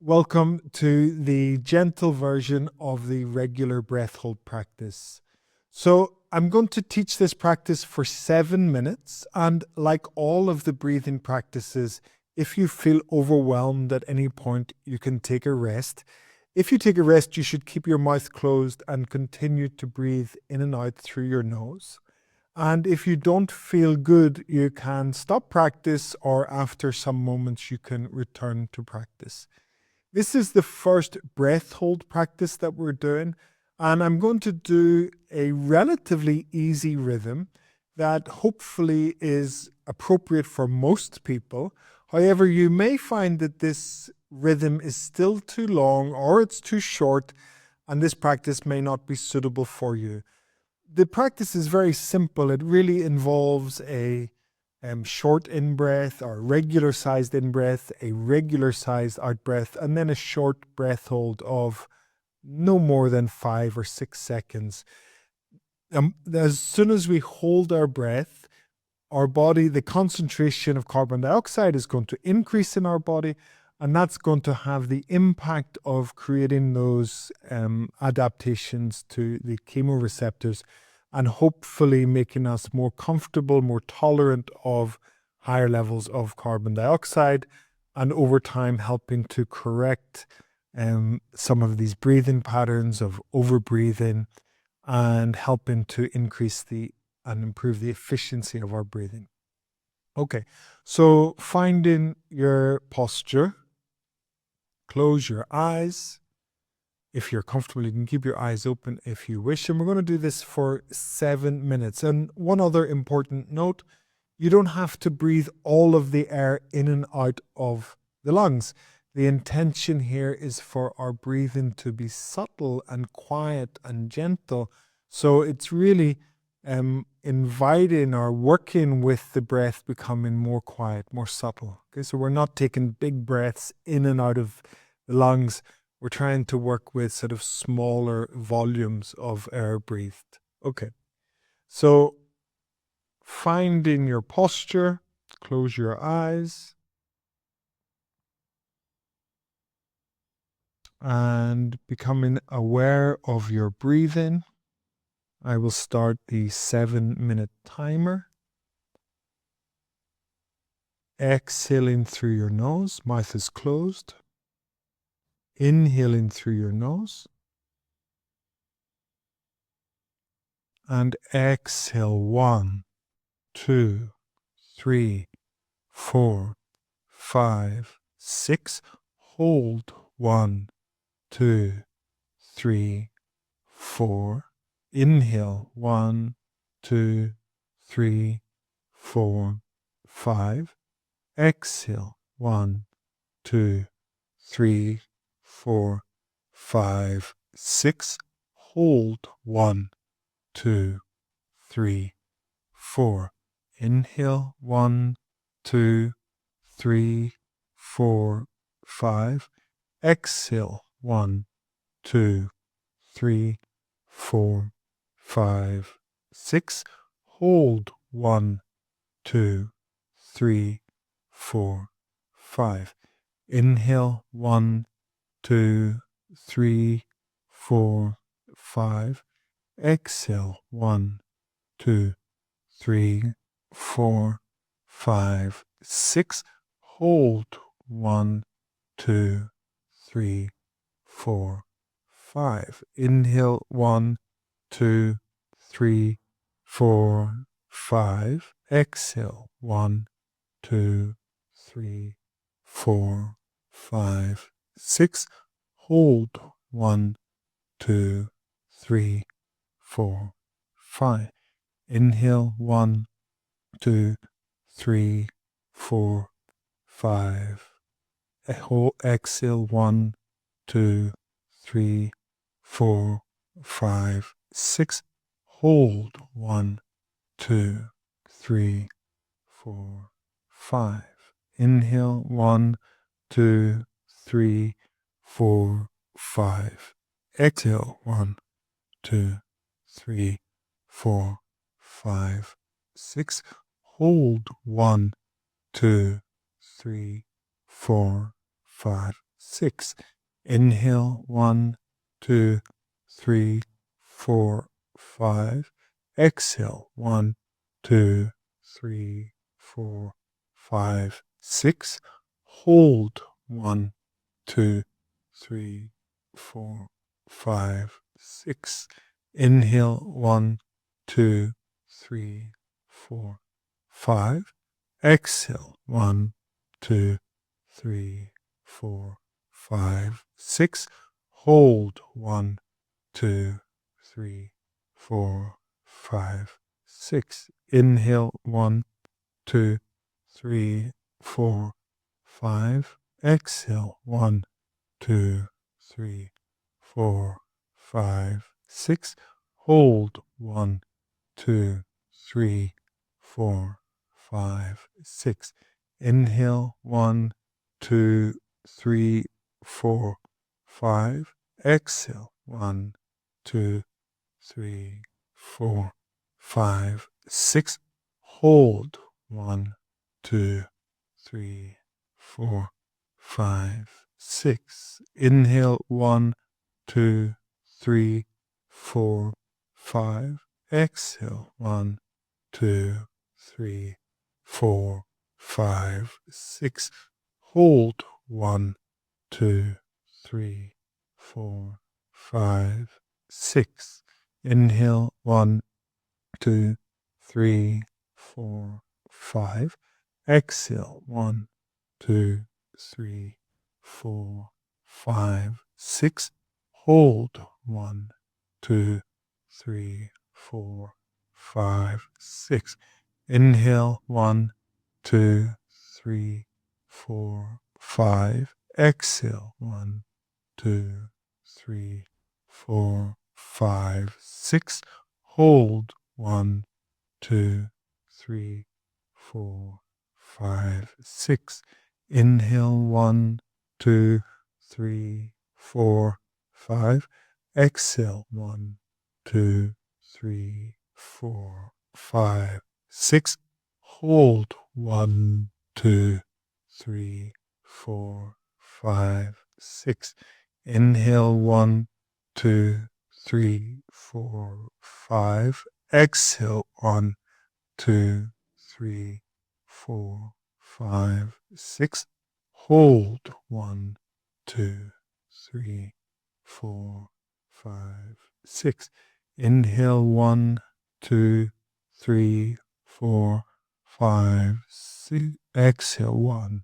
Welcome to the gentle version of the regular breath hold practice. So, I'm going to teach this practice for 7 minutes. And like all of the breathing practices, if you feel overwhelmed at any point, you can take a rest. If you take a rest, you should keep your mouth closed and continue to breathe in and out through your nose. And if you don't feel good, you can stop practice, or after some moments, you can return to practice. This is the first breath hold practice that we're doing, and I'm going to do a relatively easy rhythm that hopefully is appropriate for most people. However, you may find that this rhythm is still too long or it's too short, and this practice may not be suitable for you. The practice is very simple. It really involves a short in breath or regular sized in breath, a regular sized out breath, and then a short breath hold of no more than 5 or 6 seconds. As soon as we hold our breath, our body, the concentration of carbon dioxide is going to increase in our body, and that's going to have the impact of creating those adaptations to the chemoreceptors and hopefully making us more comfortable, more tolerant of higher levels of carbon dioxide, and over time helping to correct some of these breathing patterns of overbreathing and helping to increase and improve the efficiency of our breathing. Okay, so finding your posture, close your eyes. If you're comfortable, you can keep your eyes open if you wish. And we're going to do this for 7 minutes. And one other important note, you don't have to breathe all of the air in and out of the lungs. The intention here is for our breathing to be subtle and quiet and gentle. So it's really inviting or working with the breath becoming more quiet, more subtle. Okay, so we're not taking big breaths in and out of the lungs. We're trying to work with sort of smaller volumes of air breathed. Okay, so finding your posture, close your eyes, and becoming aware of your breathing. I will start the 7-minute timer. Exhaling through your nose, mouth is closed. Inhaling through your nose. And exhale 1, 2, 3, 4, 5, 6. Hold 1, 2, 3, 4. Inhale 1, 2, 3, 4, 5. Exhale 1, 2, 3, 4, 5, 6. Hold 1, 2, 3, 4. Inhale 1, 2, 3, 4, 5. Exhale 1, 2, 3, 4, 5, 6. Hold 1, 2, 3, 4, 5. Inhale 1, 2, 3, 4, 5. Exhale 1, 2, 3, 4, 5, 6. Hold 1, 2, 3, 4, 5. Inhale 1, 2, 3, 4, 5. Exhale 1, 2, 3, 4, 5, 6. Hold 1, 2, 3, 4, 5. Inhale 1, 2, 3, 4, 5. Exhale 1, 2, 3, 4, 5, 6. Hold 1, 2, 3, 4, 5. Inhale 1, 2, 3, 4, 5. Exhale 1, 2, 3, 4, 5, 6. Hold 1, 2, 3, 4, 5, 6. Inhale, 1, 2, 3, 4, 5. Exhale, 1, 2, 3, 4, 5, 6. Hold, 1, 2, 3, 4, 5, 6. Inhale, 1, 2, 3, 4, 5. Exhale, 1, 2, 3, 4, 5, 6. Hold, 1, 2, 3, 4, 5, 6. Inhale, 1, 2, 3, 4, 5. Exhale, 1, 2, 3, 4, 5, 6. Hold, 1, 2, 3, 4, 5, 6. Inhale, 1, 2, 3, 4, 5. Exhale, 1, 2, 3, 4, 5, 6. Hold, 1, 2, 3, 4, 5, 6. Inhale, 1, 2, 3, 4, 5. Exhale, 1, 2, 3, 4, 5, 6. Hold, 1, 2, 3, 4, 5, 6. Inhale, 1, 2, 3, 4, 5. Exhale, 1, 2, 3, 4, 5, 6. Hold, 1, 2, 3, 4, 5, 6. Inhale, 1, 2, 3, 4, 5. Exhale, 1, 2, 3, 4, 5, 6. Hold, 1, 2, 3, 4, 5, 6. Inhale, 1, 2, 3, 4, 5. Exhale, 1, 2, 3, 4, 5, 6. Hold, 1, 2, 3, 4, 5, 6. Inhale, 1, 2, 3, 4, 5. Exhale, 1, 2, 3, 4, 5, 6. Hold, 1, 2, 3, 4, 5, 6. Inhale, 1, 2, 3, 4, 5, 6. Exhale, 1,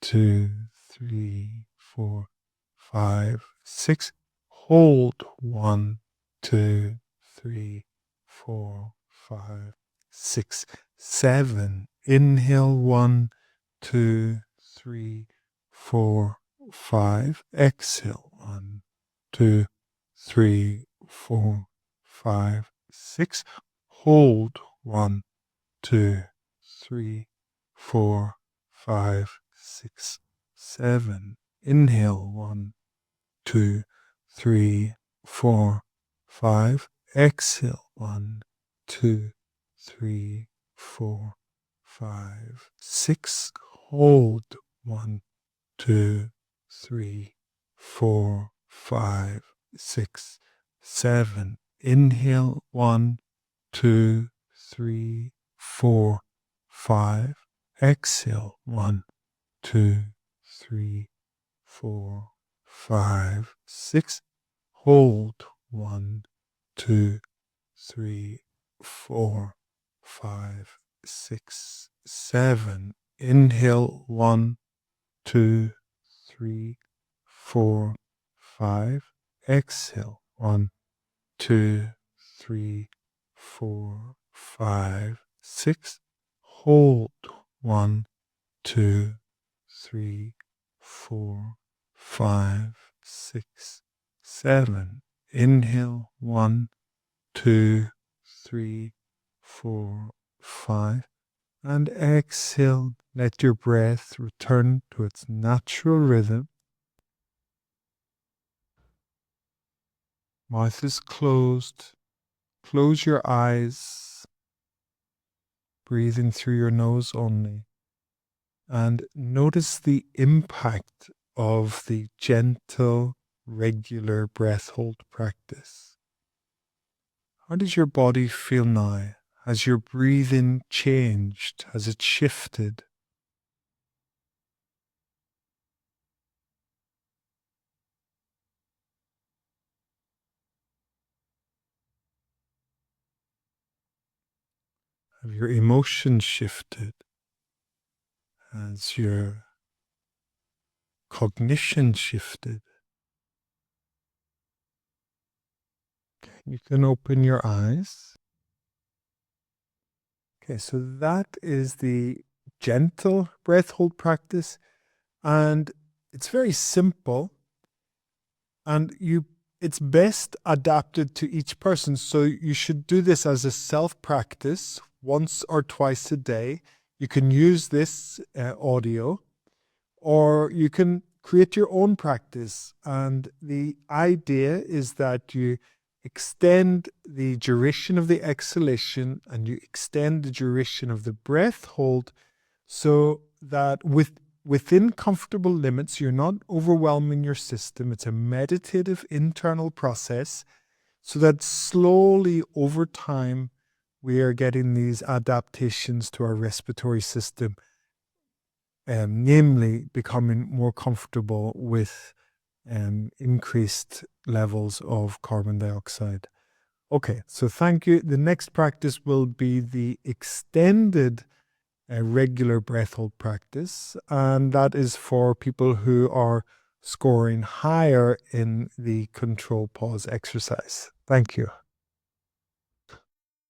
2, 3, 4, 5, 6. Hold, 1, 2, 3, 4, 5, 6, 7. Inhale, 1, 2, 3, 4, 5. Exhale, 1, 2, 3, 4, 5, 6. Hold, 1, 2, 3, 4, 5, 6, 7. Inhale, 1, 2, 3, 4, 5. Exhale, 1, 2, 3, 4, 5, 6. Hold, 1, 2, 3, 4, 5, 6, 7. Inhale, 1, 2, 3, 4, 5. Exhale, 1, 2, 3, 4, 5, 6. Hold, 1, 2, 3, 4, 5, 6, 7. Inhale, 1, 2, 3, 4, 5. Exhale, 1, 2, 3, 4, 5, 6. Hold, 1, 2, 3, 4, 5, 6, 7. Inhale, 1, 2, 3, 4, 5. And exhale, let your breath return to its natural rhythm. Mouth is closed. Close your eyes, breathing through your nose only. And notice the impact of the gentle, regular breath hold practice. How does your body feel now? Has your breathing changed? Has it shifted? Have your emotions shifted? Has your cognition shifted? You can open your eyes. Okay, so that is the gentle breath hold practice, and it's very simple, and it's best adapted to each person. So you should do this as a self practice once or twice a day. You can use this audio, or you can create your own practice. And the idea is that you extend the duration of the exhalation and you extend the duration of the breath hold, so that within comfortable limits, you're not overwhelming your system. It's a meditative internal process, so that slowly over time we are getting these adaptations to our respiratory system, namely becoming more comfortable with increased levels of carbon dioxide. Okay, so thank you. The next practice will be the extended regular breath hold practice, and that is for people who are scoring higher in the control pause exercise. Thank you.